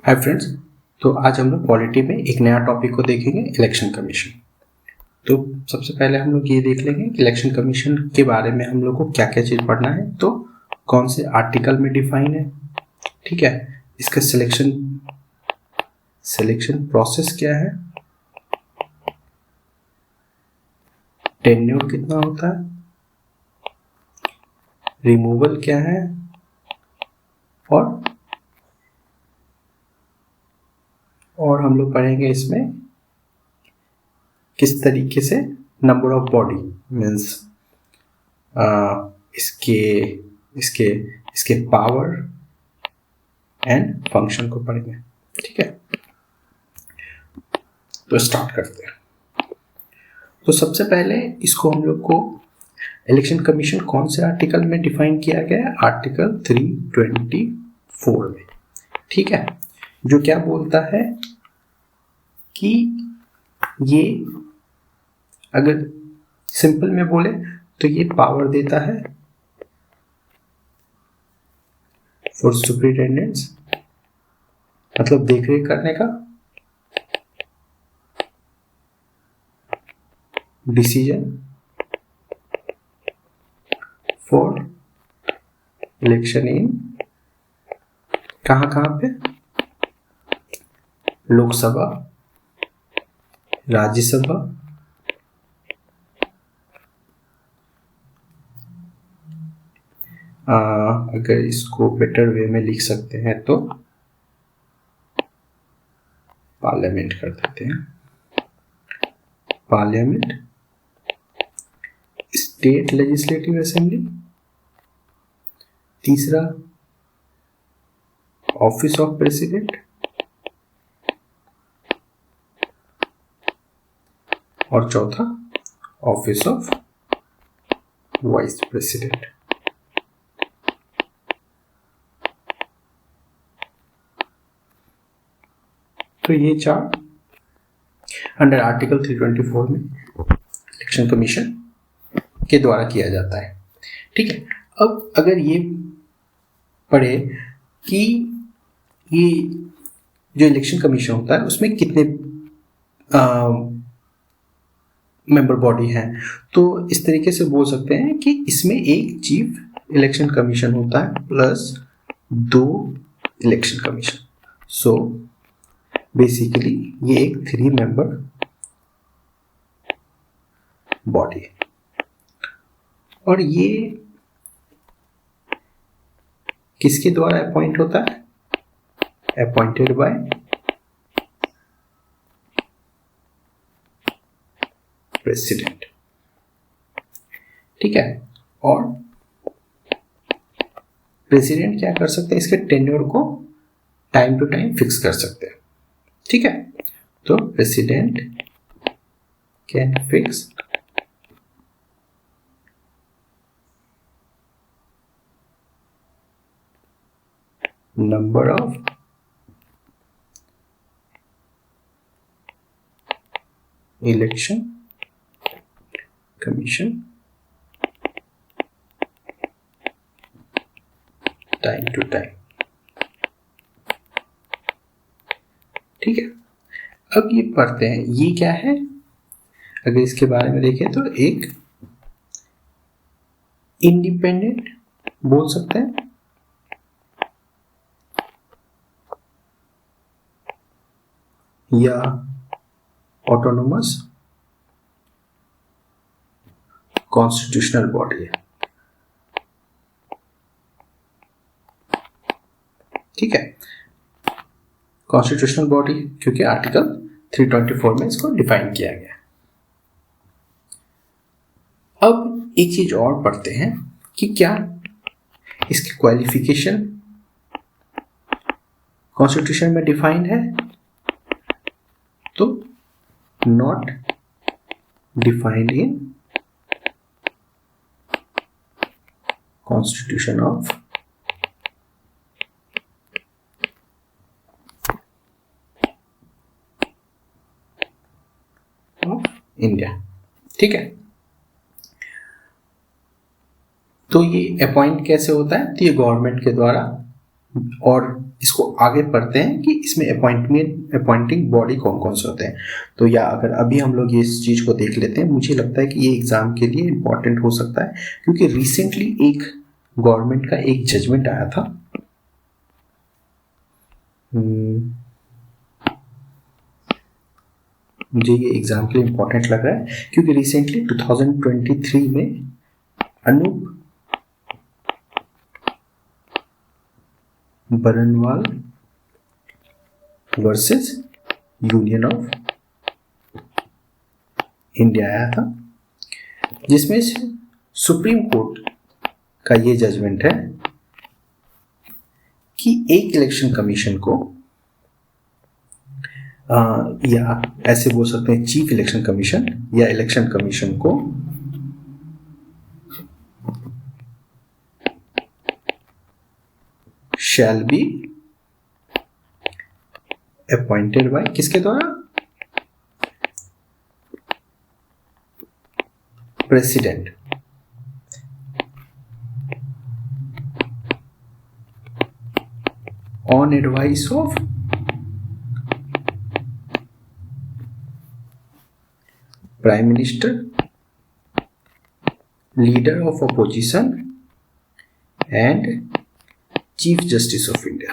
Hi friends. तो आज हम लोग पॉलिटी में एक नया टॉपिक को देखेंगे, इलेक्शन कमीशन। तो सबसे पहले हम लोग ये देख लेंगे कि इलेक्शन कमीशन के बारे में हम लोग को क्या क्या चीज़ पढ़ना है। तो कौन से आर्टिकल में डिफाइन है, ठीक है, इसका सिलेक्शन प्रोसेस क्या है, टेन्योर कितना होता है, रिमूवल क्या है, और हम लोग पढ़ेंगे इसमें किस तरीके से नंबर ऑफ बॉडी मीन्स इसके इसके इसके पावर एंड फंक्शन को पढ़ेंगे, ठीक है। तो स्टार्ट करते हैं। तो सबसे पहले इसको हम लोग को इलेक्शन कमीशन कौन से आर्टिकल में डिफाइन किया गया है, आर्टिकल 324 में, ठीक है, जो क्या बोलता है कि ये अगर सिंपल में बोले तो ये पावर देता है फॉर सुपरिटेंडेंट्स, मतलब देखरेख करने का, डिसीजन फॉर इलेक्शन इन कहाँ पे, लोकसभा, राज्यसभा, अगर इसको बेटर वे में लिख सकते हैं तो पार्लियामेंट कर देते हैं, पार्लियामेंट, स्टेट लेजिस्लेटिव असेंबली, तीसरा ऑफिस ऑफ प्रेसिडेंट, और चौथा ऑफिस ऑफ वाइस प्रेसिडेंट। तो ये चार अंडर आर्टिकल 324 में इलेक्शन कमीशन के द्वारा किया जाता है, ठीक है। अब अगर ये पढ़े कि ये जो इलेक्शन कमीशन होता है उसमें कितने मेंबर बॉडी हैं, तो इस तरीके से बोल सकते हैं कि इसमें एक चीफ इलेक्शन कमीशन होता है plus 2 election commission. So basically ये एक 3 मेंबर बॉडी है, और ये किसके द्वारा अपॉइंट होता है, अपॉइंटेड बाय प्रेसिडेंट, ठीक है। और प्रेसिडेंट क्या कर सकते हैं, इसके टेन्योर को टाइम टू टाइम फिक्स कर सकते हैं, ठीक है। तो president can fix number of election commission time to time, ठीक है। अब ये पढ़ते हैं ये क्या है, अगर इसके बारे में देखें तो एक इंडिपेंडेंट बोल सकते हैं, या ऑटोनोमस कॉन्स्टिट्यूशनल बॉडी है, ठीक है। कॉन्स्टिट्यूशनल बॉडी क्योंकि आर्टिकल 324 में इसको डिफाइन किया गया। अब एक चीज और पढ़ते हैं कि क्या इसकी क्वालिफिकेशन कॉन्स्टिट्यूशन में डिफाइन है, तो not defined in constitution of India, ठीक है। तो ये अपॉइंट कैसे होता है, तो ये गवर्नमेंट के द्वारा और इसको आगे पढ़ते हैं कि इसमें अपॉइंटिंग बॉडी कौन कौन से होते हैं। तो या अगर अभी हम लोग इस चीज़ को देख लेते हैं, मुझे लगता है कि ये एग्ज़ाम के लिए इम्पॉर्टेंट हो सकता है, क्योंकि रिसेंटली एक गवर्नमेंट का एक जजमेंट आया था। मुझे ये एग्ज़ाम के लिए इम्पॉर्टेंट लग रहा है क्योंकि रिसेंटली 2023 में Anoop Barnwal versus union of India आया था, जिसमें सुप्रीम कोर्ट का ये जजमेंट है कि एक इलेक्शन कमीशन को या ऐसे बोल सकते हैं चीफ इलेक्शन कमीशन या इलेक्शन कमीशन को शैल बी अपॉइंटेड बाय किसके द्वारा? President. On advice of prime minister, leader of opposition and chief justice of India.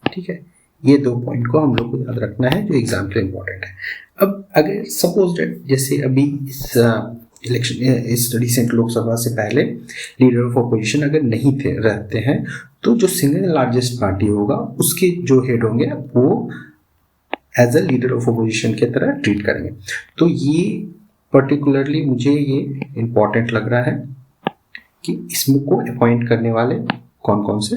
ठीक है, ये 2 पॉइंट को हम लोग को याद रखना है जो एग्जाम के लिए इम्पोर्टेंट है। अब अगर सपोज डेट जैसे अभी इस रिसेंट लोकसभा से पहले लीडर ऑफ अपोजिशन अगर नहीं थे रहते हैं, तो जो सिंगल लार्जेस्ट पार्टी होगा उसके जो हेड होंगे वो as a leader of opposition के तरह ट्रीट करेंगे। तो ये पर्टिकुलरली मुझे ये इम्पॉर्टेंट लग रहा है कि इसमें को अपॉइंट करने वाले कौन कौन से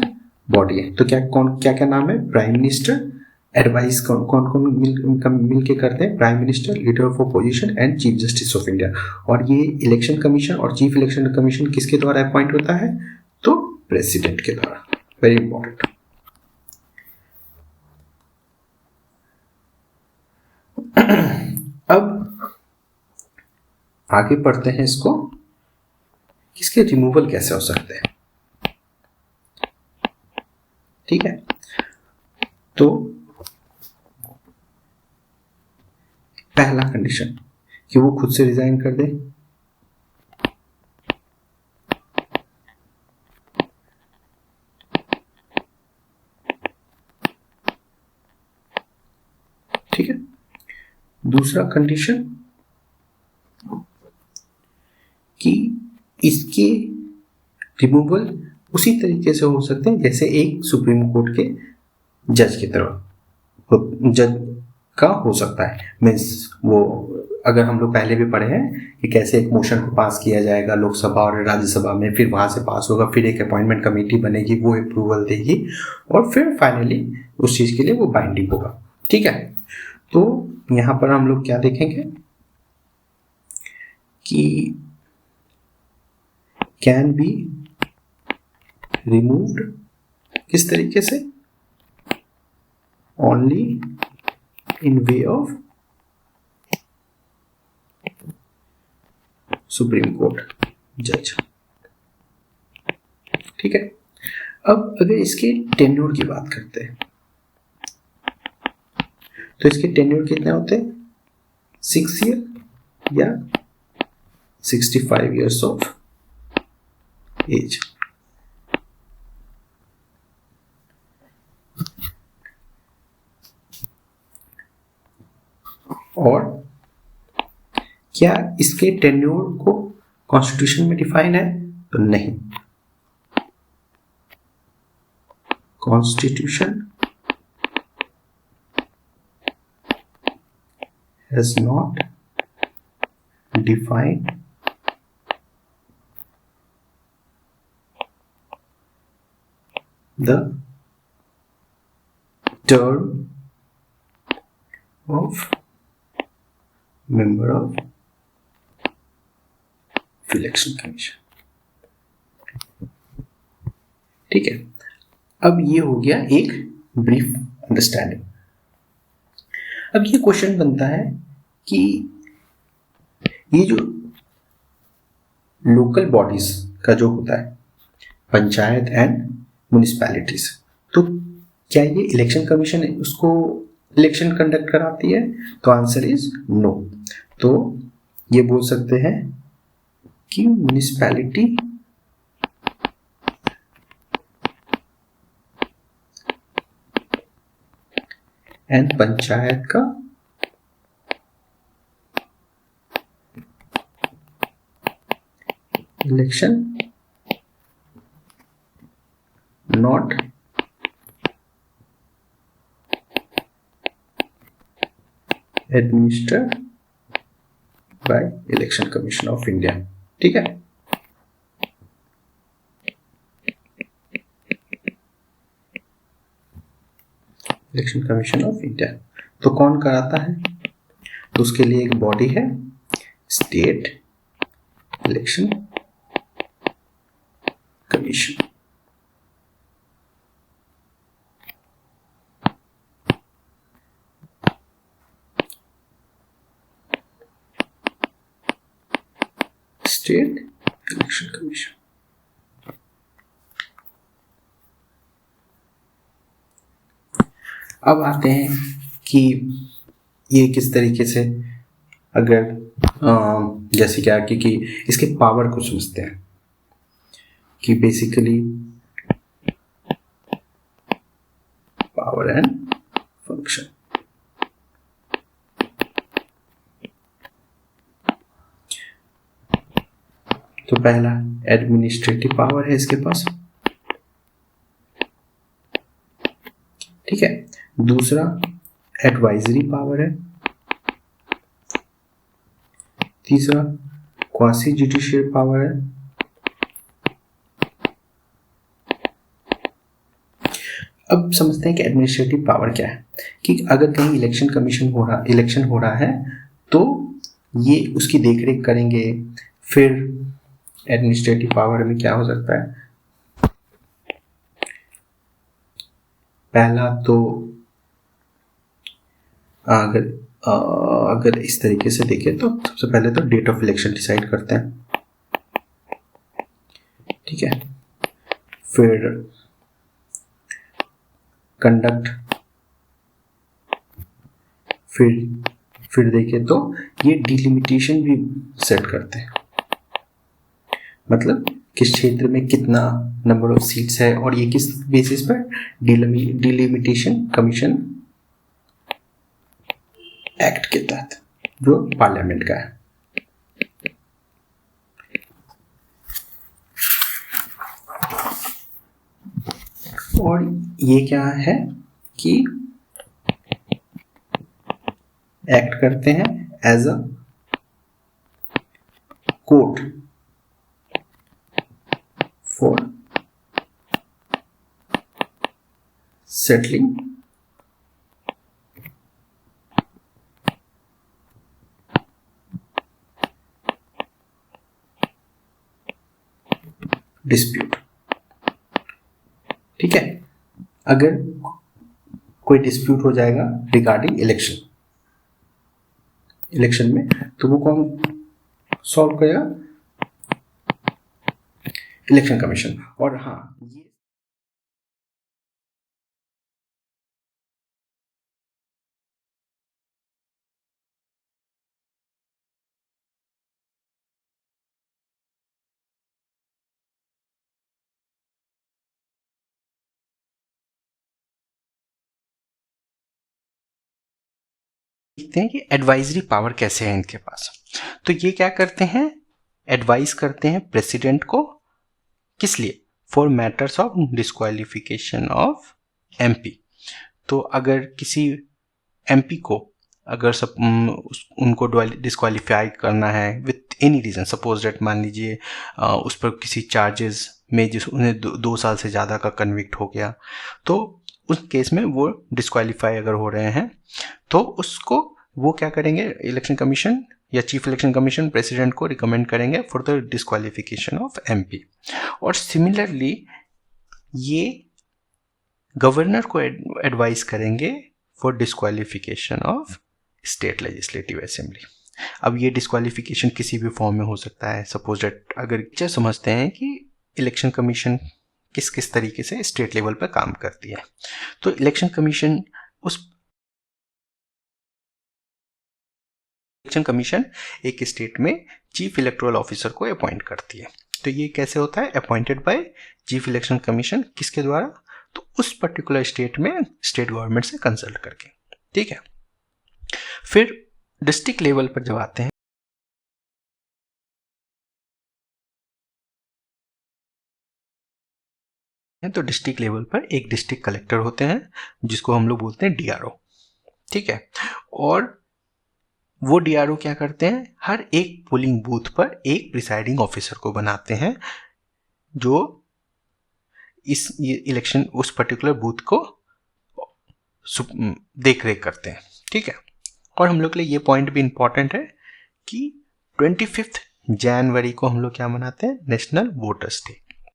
बॉडी है। तो क्या नाम है? प्राइम मिनिस्टर, एडवाइस कौन मिल के करते हैं? Prime minister, leader of opposition and chief justice of India. और ये इलेक्शन कमीशन और चीफ इलेक्शन कमीशन किसके द्वारा अपॉइंट होता है? तो प्रेसिडेंट के द्वारा। Very important. अब आगे पढ़ते हैं इसको, इसके रिमूवल कैसे हो सकते हैं। ठीक है, तो पहला कंडीशन कि वो खुद से रिजाइन कर दे। ठीक है, दूसरा कंडीशन कि इसके रिमूवल उसी तरीके से हो सकते हैं जैसे एक सुप्रीम कोर्ट के जज की तरह जज का हो सकता है। मीन्स वो अगर हम लोग पहले भी पढ़े हैं कि कैसे एक मोशन को पास किया जाएगा लोकसभा और राज्यसभा में, फिर वहाँ से पास होगा, फिर एक अपॉइंटमेंट कमेटी बनेगी, वो अप्रूवल देगी और फिर फाइनली उस चीज़ के लिए वो बाइंडिंग होगा। ठीक है, तो यहाँ पर हम लोग क्या देखेंगे कि कैन बी रिमूव्ड किस तरीके से? Only in way of supreme court जज। ठीक है, अब अगर इसके टेन्योर की बात करते हैं तो इसके टेन्योर कितने होते हैं? 6 ईयर या 65 ईयर्स ऑफ एज। और क्या इसके टेन्योर को कॉन्स्टिट्यूशन में डिफाइन है? तो नहीं, constitution has not defined the term of member of election commission। ठीक है, अब ये हो गया एक ब्रीफ अंडरस्टैंडिंग। अब ये क्वेश्चन बनता है कि ये जो लोकल बॉडीज का जो होता है पंचायत एंड म्युनिसिपैलिटीज, तो क्या ये इलेक्शन कमीशन उसको इलेक्शन कंडक्ट कराती है? तो आंसर इज नो। तो ये बोल सकते हैं कि म्युनिसिपैलिटी एंड पंचायत का election not administered by election commission of India. ठीक है, इलेक्शन कमीशन ऑफ इंडिया। तो कौन कराता है? तो उसके लिए एक बॉडी है, state election commission. State election commission. अब आते हैं कि ये किस तरीके से, अगर जैसे क्या कि इसके पावर को समझते हैं कि बेसिकली पावर एंड फंक्शन। तो पहला एडमिनिस्ट्रेटिव पावर है इसके पास, ठीक है। दूसरा एडवाइजरी पावर है। तीसरा क्वासी जुडिशियल पावर है। अब समझते हैं कि एडमिनिस्ट्रेटिव पावर क्या है। कि अगर कहीं इलेक्शन हो रहा है तो ये उसकी देखरेख करेंगे। फिर एडमिनिस्ट्रेटिव पावर में क्या हो सकता है? पहला तो अगर इस तरीके से देखें तो सबसे पहले तो डेट ऑफ इलेक्शन डिसाइड करते हैं, ठीक है। फिर कंडक्ट, फिर देखें तो ये डिलिमिटेशन भी सेट करते हैं, मतलब किस क्षेत्र में कितना नंबर ऑफ सीट्स है, और ये किस बेसिस पर? डिलिमिटेशन कमीशन एक्ट के तहत, जो पार्लियामेंट का है। और ये क्या है कि एक्ट करते हैं as a court for settling dispute, ठीक है। अगर कोई डिस्प्यूट हो जाएगा रिगार्डिंग इलेक्शन में, तो वो कौन सॉल्व करेगा? Election commission. और हाँ, ये देखते हैं कि एडवाइजरी पावर कैसे है इनके पास। तो ये क्या करते हैं? एडवाइस करते हैं प्रेसिडेंट को, किस लिए? For matters of disqualification of MP. तो अगर किसी एमपी को अगर उनको डिस्क्वालीफाई करना है with any reason, suppose date मान लीजिए उस पर किसी चार्जेस में जिस उन्हें 2 साल से ज़्यादा का कन्विक्ट हो गया, तो उस केस में वो डिस्क्वालीफाई अगर हो रहे हैं तो उसको वो क्या करेंगे? इलेक्शन कमीशन या चीफ इलेक्शन कमीशन प्रेसिडेंट को रिकमेंड करेंगे for the disqualification of MP. और सिमिलरली ये गवर्नर को एडवाइस करेंगे for disqualification of state legislative assembly. अब ये डिस्क्वालिफिकेशन किसी भी फॉर्म में हो सकता है। सपोज डेट अगर समझते हैं कि इलेक्शन कमीशन किस किस तरीके से स्टेट लेवल पर काम करती है। तो इलेक्शन कमीशन एक स्टेट में चीफ इलेक्टोरल ऑफिसर को अपॉइंट करती है। तो ये कैसे होता है? Appointed by chief election commission, किसके द्वारा? तो उस पर्टिकुलर स्टेट में स्टेट गवर्नमेंट से कंसल्ट करके, ठीक है। फिर डिस्ट्रिक्ट लेवल पर जब आते हैं तो डिस्ट्रिक्ट लेवल पर एक डिस्ट्रिक्ट कलेक्टर होते हैं जिसको हम लोग बोलते हैं डीआरओ, ठीक है। और वो डीआरओ क्या करते हैं? हर एक पोलिंग बूथ पर एक प्रिसाइडिंग ऑफिसर को बनाते हैं जो इस इलेक्शन उस पर्टिकुलर बूथ को देख रेख करते हैं, ठीक है। और हम लोग के लिए ये पॉइंट भी इंपॉर्टेंट है कि 25 जनवरी को हम लोग क्या मनाते हैं? National voters day.